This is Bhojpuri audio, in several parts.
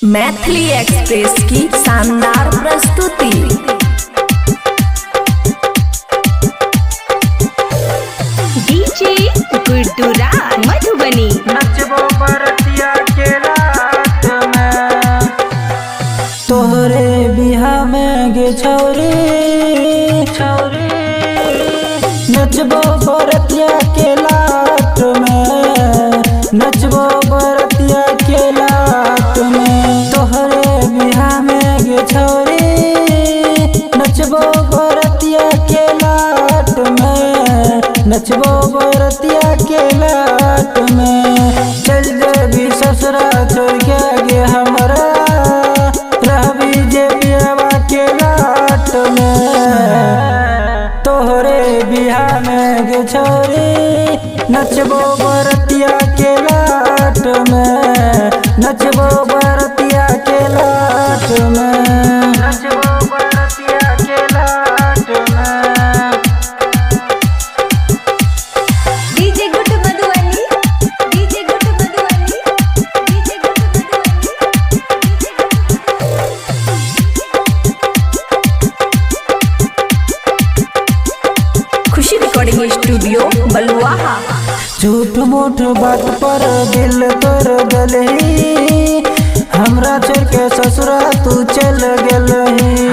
मैथिली एक्सप्रेस की शानदार प्रस्तुति। डीजे गुड्डू राज मधुबनी। नचबो बरतिया के रात में तोहरे बिहा में गे छौरी छौरी नचबो बरतिया के लाट में नचबो बरतिया के लाट में तोहरे बिहा में गे छौरी नचबो बरतिया के लाट में नचबो बरतिया के लाट में चल जेबी ससुरा छोड़ के गे हमरा रहबी जे बियावा के लाट में तोहरे बिहा में गे छौरी नचबो बरतिया के लाट में नचबो बरतिया के लाट में नचबो बरतिया के लाट में DJ Guddu Madhubani. DJ Guddu Madhubani. DJ Guddu Madhubani. Khushi recording studio Baluaha. झूठ मूठ बात पर दिल तोड़ गलही हमरा छोड़ के ससुरा तू चल गलही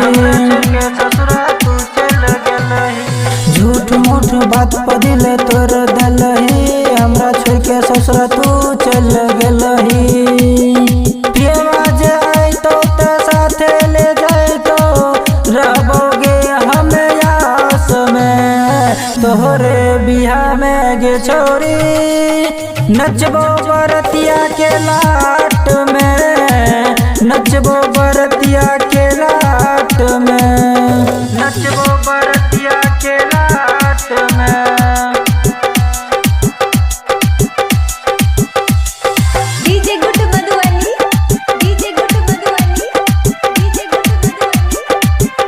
झूठ मूठ बात पर दिल तोड़ दलही हमरा छोड़ के ससुरा तू चल गलही पियवा जाए तो साथे ले जाए तो रहोगे हमें आस में तोहरे बिहा में गे छोरी नचबो बरतिया के लाट में नचबो बरतिया के लाट में नचबो बरतिया के लाट में DJ Guddu Madhubani. DJ Guddu Madhubani. DJ Guddu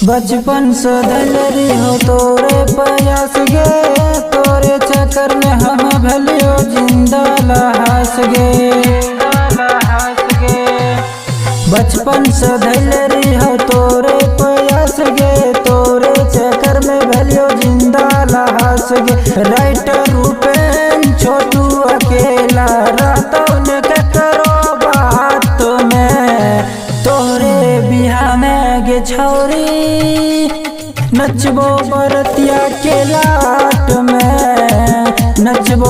बचपन से धैर्य हो तोरे प्रयास गे तोरे चक्कर में हम भलियो जिंदा लहास गे बचपन से धैर्य हो तोरे प्रयास गे तोरे चक्कर में भलियो जिंदा लहास गे राइटर रूपेन छोटू अकेला रहतो न करो बात में तोरे बिहा में गे छौरी नचबो बरतिया के लाट में नचबो